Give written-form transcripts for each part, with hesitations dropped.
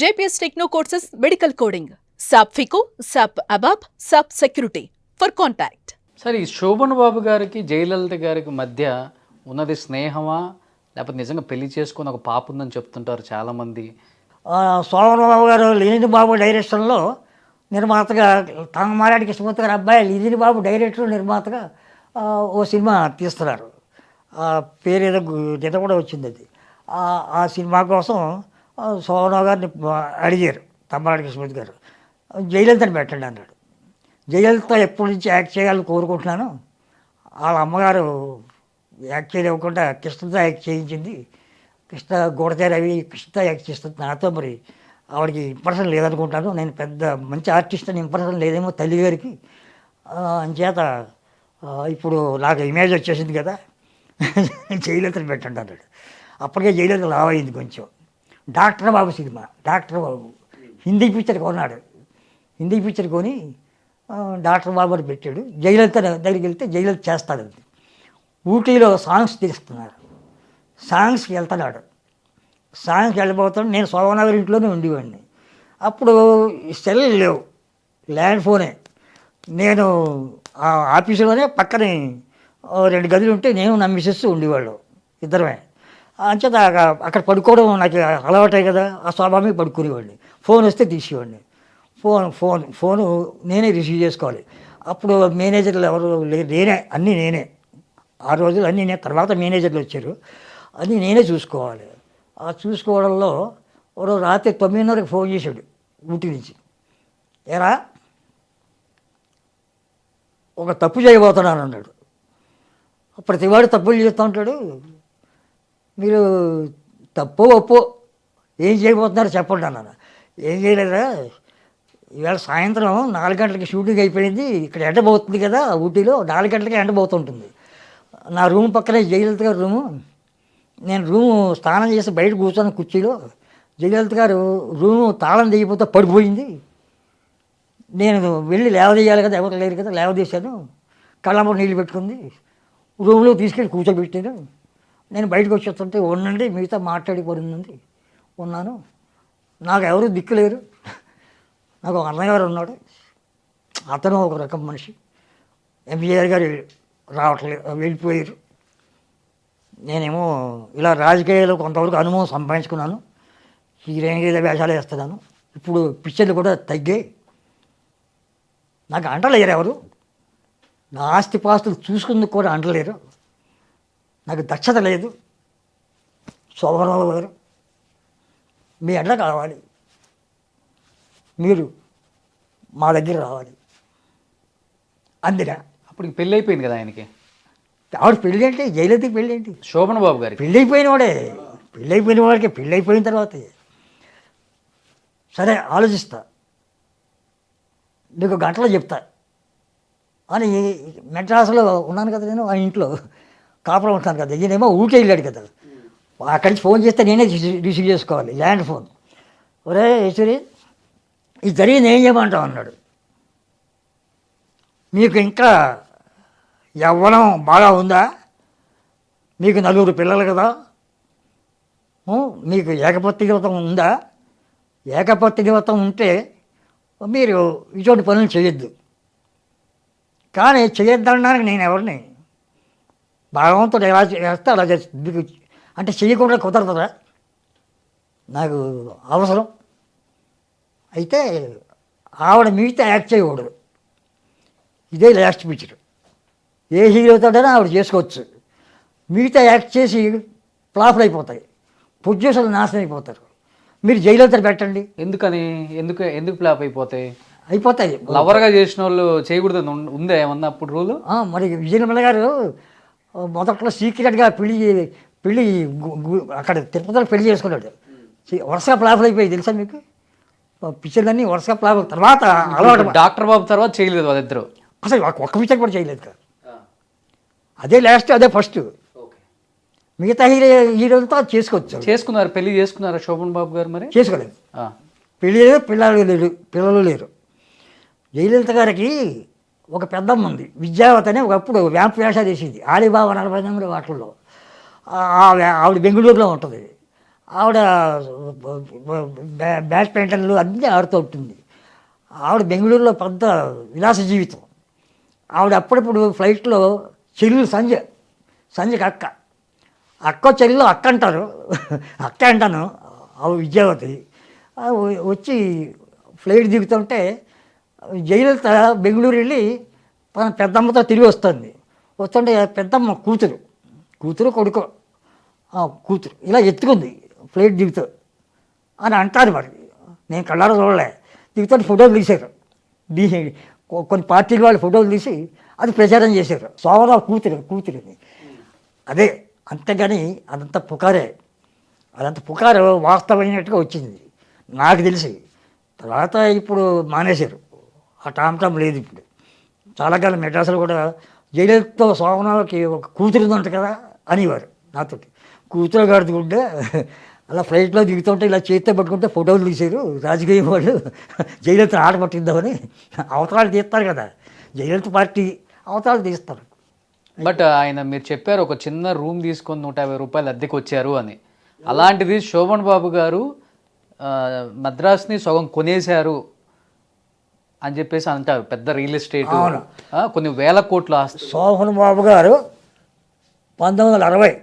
JPS Techno courses medical coding, SAP FICO, SAP ABAP, SAP Security. For contact. సరే ఈ శోభన్ బాబు గారికి జయలలిత గారికి మధ్య ఉన్నది స్నేహమా లేకపోతే నిజంగా పెళ్లి చేసుకుని ఒక పాప ఉందని చెప్తుంటారు చాలామంది. శోభన్ బాబు గారు లీని బాబు డైరెక్షన్లో నిర్మాతగా తంగమారాడి కృష్ణమూర్తి గారి అబ్బాయి లీని బాబు డైరెక్టర్ నిర్మాతగా ఓ సినిమా తీస్తున్నారు. పేరు ఏదో కూడా వచ్చింది అది. ఆ సినిమా కోసం శోభన్ బాబు గారిని అడిగారు తంగమారాడి కృష్ణమూర్తి గారు, జయలలితని పెట్టండి అన్నాడు. జయలలిత ఎప్పటి నుంచి యాక్ట్ చేయాలని కోరుకుంటున్నాను, వాళ్ళ అమ్మగారు యాక్ట్ చేయకుండా కృష్ణతో యాక్ట్ చేయించింది, కృష్ణ గోడచారి అవి కృష్ణతో యాక్ట్ చేస్తుంది, నాతో మరి ఆవిడకి ఇంప్రెషన్ లేదనుకుంటాను, నేను పెద్ద మంచి ఆర్టిస్ట్ అని ఇంప్రెషన్ లేదేమో తల్లి గారికి, అంచేత ఇప్పుడు నాకు ఇమేజ్ వచ్చేసింది కదా జయలలితని పెట్టండి అన్నాడు. అప్పటికే జయలలిత లావైంది కొంచెం. డాక్టర్ బాబు సినిమా, డాక్టర్ బాబు హిందీ పిక్చర్ కొన్నాడు, హిందీ పిక్చర్ కొని డాక్టర్ బాబు అని పెట్టాడు. జయలలిత దగ్గరికి వెళ్తే జయలలిత చేస్తాడు. ఊటీలో సాంగ్స్ తీస్తున్నారు, సాంగ్స్కి వెళ్తున్నాడు, సాంగ్స్కి వెళ్ళిపోతాడు. నేను శోభనగర్ ఇంట్లోనే ఉండేవాడిని. అప్పుడు సెల్ లేవు, ల్యాండ్ ఫోనే. నేను ఆఫీసులోనే పక్కనే 2 గదులు ఉంటే నేను నా మిస్సెస్ ఉండేవాళ్ళు, ఇద్దరమే. అంచేత అక్కడ పడుకోవడం నాకు అలవాటే కదా, ఆ స్వభావమే పడుకునేవాడిని. ఫోన్ వస్తే తీసేవాడిని. ఫోను నేనే రిసీవ్ చేసుకోవాలి. అప్పుడు మేనేజర్లు ఎవరు లేరు, నేనే. ఆ రోజులు అన్నీ నేను, తర్వాత మేనేజర్లు వచ్చారు, అన్నీ నేనే చూసుకోవాలి. ఆ చూసుకోవడంలో రాత్రి 9:30కి ఫోన్ చేశాడు ఊటి నుంచి. ఏరా ఒక తప్పు చేయబోతున్నాను అన్నాడు. ప్రతివాడు తప్పులు చేస్తూ ఉంటాడు, మీరు తప్పో ఒప్పో ఏం చేయబోతున్నారో చెప్పండి అన్నాను. ఏం చేయలేదా, ఇవాళ సాయంత్రం 4 గంటలకి షూటింగ్ అయిపోయింది, ఇక్కడ ఎండబోతుంది కదా ఊటీలో, 4 గంటలకి ఎండబోతుంటుంది. నా రూమ్ పక్కనే జయలలిత గారు రూము, నేను రూము స్నానం చేసి బయట కూర్చొని కుర్చీలో, జయలలిత గారు రూము తాళం దిగిపోతే పడిపోయింది. నేను వెళ్ళి లేవదీయాలి కదా, ఎవరు లేరు కదా, లేవదీశాను. కళ్ళమ్మ నీళ్ళు పెట్టుకుంది, రూమ్లో తీసుకెళ్ళి కూర్చోబెట్టాను. నేను బయటకు వచ్చేస్తుంటే ఉండండి మిగతా మాట్లాడిపోయింది, ఉన్నాను. నాకు ఎవరు దిక్కులేరు, నాకు ఒక అన్నయ్య గారు ఉన్నాడు, అతను ఒక రకం మనిషి. ఎంజీఆర్ గారు రావట్లేదు, వెళ్ళిపోయారు. నేనేమో ఇలా రాజకీయాల్లో కొంతవరకు అనుభవం సంపాదించుకున్నాను, హీరోయిన్ వేషాలు వేస్తున్నాను. ఇప్పుడు పిక్చర్లు కూడా తగ్గాయి, నాకు అంటలేరు ఎవరు, నా ఆస్తిపాస్తులు చూసుకుందుకు కూడా అంటలేరు, నాకు దక్షత లేదు. శోభనబాబు గారు మీ అండ కావాలి, మీరు మా దగ్గర రావాలి అందిరా. అప్పుడు పెళ్ళి అయిపోయింది కదా ఆయనకి. ఆవిడ పెళ్ళి అంటే జయలలితకి పెళ్ళి ఏంటి, శోభన్ బాబు గారికి పెళ్ళి అయిపోయిన వాడే. పెళ్ళి అయిపోయిన వాడికి పెళ్ళి అయిపోయిన తర్వాత సరే ఆలోచిస్తా, నీకు గంటలో చెప్తా అని. మెడ్రాస్లో ఉన్నాను కదా నేను, ఆ ఇంట్లో కాపురం ఉంటాను కదా, ఈయనేమో ఊకే వెళ్ళాడు కదా, అక్కడి నుంచి ఫోన్ చేస్తే నేనే రిసీవ్ చేసుకోవాలి, ల్యాండ్ ఫోన్. ఒరే ఈశ్వరి, ఇది జరిగింది ఏం చేయమంటావు అన్నాడు. మీకు ఇంకా యవ్వనం బాగా ఉందా, మీకు 4 పిల్లలు కదా, మీకు ఏకపత్ని జీవితం ఉందా, ఏకపత్ని జీవితం ఉంటే మీరు ఇటువంటి పనులు చేయొద్దు. కానీ చేయొద్దనడానికి నేను ఎవరిని, భగవంతుడు ఎలా చేస్తే అలా చేస్తుంది, అంటే చేయకుండా కుదరదురా, నాకు అవసరం. అయితే ఆవిడ మిగతా యాక్ట్ చేయకూడదు, ఇదే లాస్ట్ పిక్చర్, ఏ హీరోతోడైనా ఆవిడ చేసుకోవచ్చు, మిగతా యాక్ట్ చేసి ఫ్లాప్లు అయిపోతాయి, ప్రొడ్యూసర్లు నాశనం అయిపోతారు. మీరు జయలలిత పెట్టండి. ఎందుకని, ఎందుకు ఫ్లాప్ అయిపోతాయి? లవర్గా చేసిన వాళ్ళు చేయకూడదు ఉందే ఏమన్నా అప్పుడు రూలు? మరి విజయనిర్మల గారు మొదట్లో సీక్రెట్గా పెళ్ళి అక్కడ తిరుపతిలో పెళ్లి చేసుకున్నాడు, వరుసగా ఫ్లాప్లు అయిపోయి తెలుసా మీకు, పిక్చర్లన్నీ వరుసగా ఫ్లాప్. తర్వాత అలవాటు, డాక్టర్ బాబు తర్వాత చేయలేదు వాళ్ళిద్దరు, అసలు ఒక్క పిక్చర్ కూడా చేయలేదు కదా, అదే లాస్ట్ అదే ఫస్ట్. మిగతా హీరోలతో చేసుకున్నారు, పెళ్లి చేసుకున్నారు శోభన్ బాబు గారు, మరి చేసుకోలేదు. పెళ్ళి లేదు, పిల్లలు లేరు. జయలలిత గారికి ఒక పెద్దమ్మ ఉంది, విద్యావతి అని, ఒకప్పుడు వ్యాంప్ వేషాలు వేసింది, ఆలిబాబా 49 వాటిల్లో. ఆవిడ బెంగళూరులో ఉంటుంది. ఆవిడ బ్యాట్ పెయింటర్లు అన్నీ ఆడుతూ ఉంటుంది. ఆవిడ బెంగళూరులో పెద్ద విలాస జీవితం. ఆవిడ అప్పుడప్పుడు ఫ్లైట్లో చెల్లు సంజయ్ అక్క చెల్లు అక్క అంటారు, అక్క అంటాను. ఆవిడ విద్యావతి వచ్చి ఫ్లైట్ దిగుతుంటే జయలలిత బెంగళూరు వెళ్ళి తన పెద్దమ్మతో తిరిగి వస్తుంటే పెద్దమ్మ కూతురు కొడుకు కూతురు ఇలా ఎత్తుకుంది ఫ్లైట్ దిగుతూ అని అంటారు. మరి నేను కళ్ళారా చూడలే. దిగుతుంటే ఫోటోలు తీశారు. కొన్ని పార్టీల వాళ్ళు ఫోటోలు తీసి అది ప్రచారం చేశారు. సోమరావు కూతురిని. అదే, అంతేగాని అదంతా పుకారు వాస్తవమైనట్టుగా వచ్చింది నాకు తెలిసి. తర్వాత ఇప్పుడు మానేశారు. ఆ టామ్ లేదు ఇప్పుడు. చాలా కాలం మెడ్రాసులో కూడా జయలలితతో సోమరావుకి ఒక కూతురు ఉందంట కదా అనేవారు నాతోటి. కూతురు గాడుతుంటే అలా ఫ్లైట్లో దిగుతుంటే ఇలా చేతితో పట్టుకుంటే ఫోటోలు తీశారు రాజకీయ వాళ్ళు. జయలలిత ఆట పట్టిద్దామని అవతరాలు తీస్తారు కదా, జయలలిత పార్టీ అవతరాలు తీస్తారు. బట్ ఆయన మీరు చెప్పారు ఒక చిన్న రూమ్ తీసుకొని 150 రూపాయలు అద్దెకి వచ్చారు అని. అలాంటిది శోభన్ బాబు గారు మద్రాస్ని సగం కొనేశారు అని చెప్పేసి అంటారు. పెద్ద రియల్ ఎస్టేట్, కొన్ని వేల కోట్ల ఆస్తి. శోభన్ బాబు గారు 1959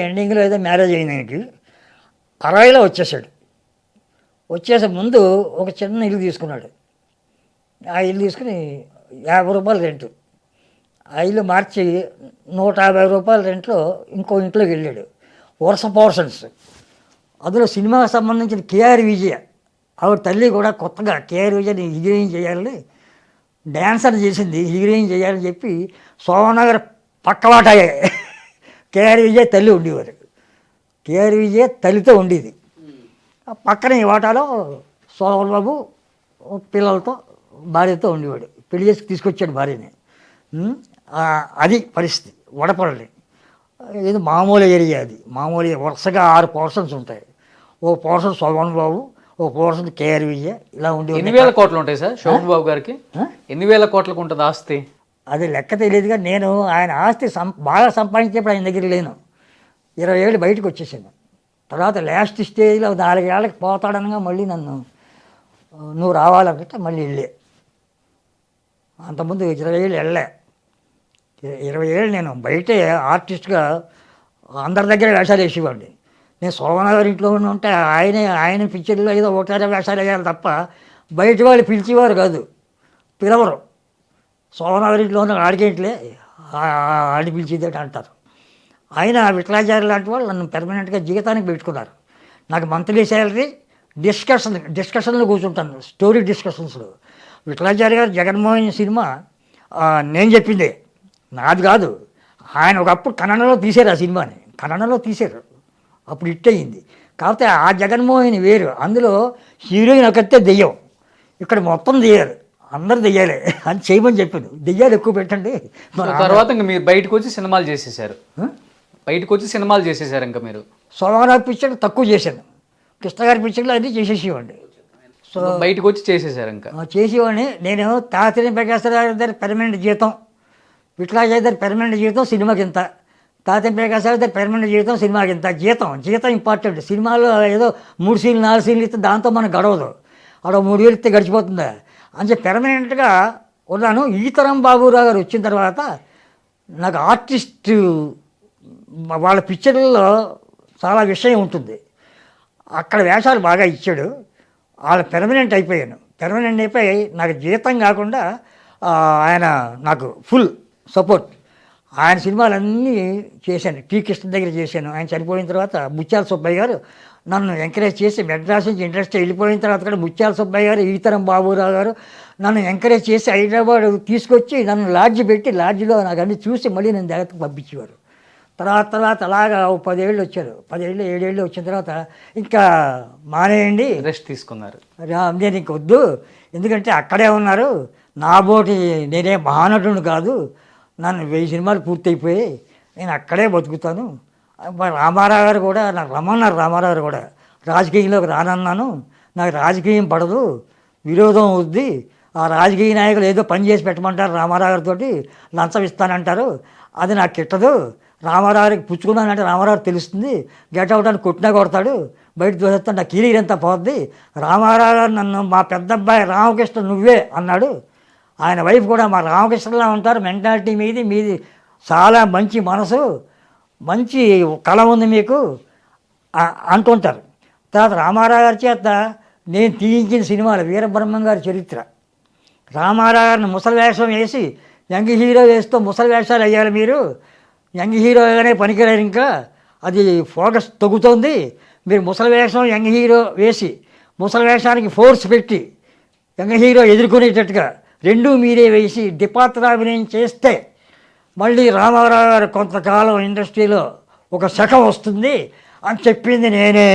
ఎండింగ్లో ఏదో మ్యారేజ్ అయింది ఆయనకి. 60లో వచ్చేసే ముందు ఒక చిన్న ఇల్లు తీసుకున్నాడు. ఆ ఇల్లు తీసుకుని 50 రూపాయలు రెంట్. ఆ ఇల్లు మార్చి 150 రూపాయల రెంట్లో ఇంకో ఇంట్లోకి వెళ్ళాడు. వరుస పోర్షన్స్. అందులో సినిమాకి సంబంధించిన కేఆర్ విజయ, ఆవిడ తల్లి కూడా కొత్తగా కేఆర్ విజయని హీరోయిన్ చేయాలని, డ్యాన్సర్ చేసింది, హీరోయిన్ చేయాలని చెప్పి సోమనగర్ పక్కవాటాయే కేఆర్ విజయ్ తల్లి ఉండేవారు. కేఆర్ విజయ్ తల్లితో ఉండేది. పక్కన ఈ వాటాలో శోభన్ బాబు పిల్లలతో భార్యతో ఉండేవాడు. పెళ్లి చేసి తీసుకొచ్చాడు భార్యని. అది పరిస్థితి. వడపల్లి ఏదో మామూలు ఏరియా, అది మామూలు వరుసగా 6 పోర్షన్స్ ఉంటాయి. ఓ పోర్షన్ శోభన్ బాబు, ఓ పోర్షన్ కేఆర్ విజయ్, ఇలా ఉండి. ఎన్ని వేల కోట్లు ఉంటాయి సార్ శోభన్ బాబు గారికి? ఎన్ని వేల కోట్లకు ఉంటుంది ఆస్తి? అది లెక్క తెలియదుగా. నేను ఆయన ఆస్తి బాగా సంపాదించేప్పుడు ఆయన దగ్గర లేను. 20 ఏళ్ళు బయటకు వచ్చేసాను. తర్వాత లాస్ట్ స్టేజ్లో 4 ఏళ్ళకి పోతాడనగా మళ్ళీ నన్ను నువ్వు రావాలంటే మళ్ళీ వెళ్ళే. అంతకుముందు 20 ఏళ్ళు వెళ్ళే. 20 ఏళ్ళు నేను బయటే ఆర్టిస్ట్గా అందరి దగ్గర వేషాలు వేసేవాడిని. నేను శోభనగర్ ఇంట్లో ఉంటే ఆయన పిక్చర్లో ఏదో ఒకటారే వేషాలు వేయాలి తప్ప బయట వాళ్ళు పిలిచేవారు కాదు, పిలవరు. శోభనగర్ ఇంట్లో ఉన్న ఆడికేంట్లే ఆడి పిలిచేదేట అంటారు. ఆయన విఠలాచార్య లాంటి వాళ్ళు నన్ను పెర్మనెంట్గా జీవితానికి పెట్టుకున్నారు. నాకు మంత్లీ శాలరీ, డిస్కషన్లో కూర్చుంటాను, స్టోరీ డిస్కషన్స్లో. విఠలాచార్య గారు జగన్మోహన్ సినిమా నేను చెప్పిందే, నాది కాదు. ఆయన ఒకప్పుడు కన్నడలో తీశారు. ఆ సినిమాని కన్నడలో తీశారు, అప్పుడు హిట్ అయ్యింది. కాకపోతే ఆ జగన్మోహన్ వేరు. అందులో హీరోయిన్ ఒకతే దెయ్యం, ఇక్కడ మొత్తం దెయ్యారు, అందరు దెయ్యాలే అని చేయమని చెప్పాను. దెయ్యాలు ఎక్కువ పెట్టండి. తర్వాత ఇంకా మీరు బయటకు వచ్చి సినిమాలు చేసేసారు. ఇంకా మీరు సోమవారం పిక్చర్ తక్కువ చేశాను. కృష్ణ గారి పిక్చర్లో అది చేసేసేవాడిని. సో బయటకు వచ్చి చేసేసారు ఇంకా చేసేవాడిని. నేను తాతిని ప్రకాశరావు గారి పెర్మనెంట్ జీతం, విఠలాచార్య గారి పెర్మనెంట్ జీతం సినిమాకి ఇంత, తాతిని ప్రకాశరావు గారి పెర్మనెంట్ జీతం సినిమాకి ఇంత. జీతం ఇంపార్టెంట్. సినిమాలో ఏదో 3 సీన్లు 4 సీన్లు ఇస్తే దాంతో మనకు గడవదు. అక్కడ 3 వేలు ఇస్తే గడిచిపోతుందా అని చెప్పి పెర్మనెంట్గా ఉన్నాను. ఈతరం బాబురావు గారు వచ్చిన తర్వాత నాకు ఆర్టిస్టు వాళ్ళ పిక్చర్లలో చాలా విషయం ఉంటుంది. అక్కడ వేషాలు బాగా ఇచ్చాడు. వాళ్ళ పెర్మనెంట్ అయిపోయాను. పెర్మనెంట్ అయిపోయి నాకు జీతం కాకుండా ఆయన నాకు ఫుల్ సపోర్ట్. ఆయన సినిమాలన్నీ చేశాను. టీ కృష్ణ దగ్గర చేశాను. ఆయన చనిపోయిన తర్వాత ముత్యాల సుబ్బయ్య గారు నన్ను ఎంకరేజ్ చేసి, మెడ్రాస్ నుంచి ఇంట్రెస్ట్ వెళ్ళిపోయిన తర్వాత కూడా ముత్యాల సుబ్బయ్య గారు, ఈతరం బాబురావు గారు నన్ను ఎంకరేజ్ చేసి హైదరాబాద్ తీసుకొచ్చి నన్ను లాడ్జి పెట్టి, లాడ్జిలో నాకు అన్నీ చూసి మళ్ళీ నేను జాగ్రత్తగా పంపించేవారు. తర్వాత అలాగా 10 ఏళ్ళు వచ్చారు. 10 ఏళ్ళు 7 ఏళ్ళు వచ్చిన తర్వాత ఇంకా మానేయండి, రెస్ట్ తీసుకున్నారు. నేను ఇంక వద్దు, ఎందుకంటే అక్కడే ఉన్నారు, నా బోటి నేనే మహానటుడు కాదు, నన్ను 1000 సినిమాలు పూర్తయిపోయి నేను అక్కడే బతుకుతాను. రామారావు గారు కూడా నాకు రమ్మన్నారు. రామారావు గారు కూడా రాజకీయంలోకి రానన్నాను, నాకు రాజకీయం పడదు, విరోధం అవుద్ది, ఆ రాజకీయ నాయకులు ఏదో పని చేసి పెట్టమంటారు రామారావు గారితో, లంచం ఇస్తానంటారు, అది నాకు కిట్టదు, రామారావుకి పుచ్చుకున్నానంటే రామారావు తెలుస్తుంది, గెట్ అవుట్ అని కొట్టినా కొడతాడు, బయట దోసేస్తాను, నా కెరీర్ ఎంత పోద్ది, రామారావు గారు నన్ను మా పెద్ద అబ్బాయి రామకృష్ణ నువ్వే అన్నాడు. ఆయన వైఫ్ కూడా మా రామకృష్ణలా ఉంటారు, మెంటాలిటీ మీది చాలా మంచి మనసు, మంచి కళ ఉంది మీకు అంటుంటారు. తర్వాత రామారావు గారి చేత నేను తీయించిన సినిమాలు వీరబ్రహ్మం గారి చరిత్ర, రామారావు గారిని ముసలి వేషం వేసి యంగ్ హీరో వేస్తూ ముసలి వేషాలు అయ్యారు మీరు, యంగ్ హీరోగానే పనికిరారు, ఇంకా అది ఫోకస్ తగ్గుతోంది, మీరు ముసలి వేషం యంగ్ హీరో వేసి ముసలి వేషానికి ఫోర్స్ పెట్టి యంగ్ హీరో ఎదుర్కొనేటట్టుగా రెండూ మీరే వేసి డిపాత్రాభినయం చేస్తే మళ్ళీ రామారావు గారు కొంతకాలం ఇండస్ట్రీలో ఒక శకం వస్తుంది అని చెప్పింది నేనే.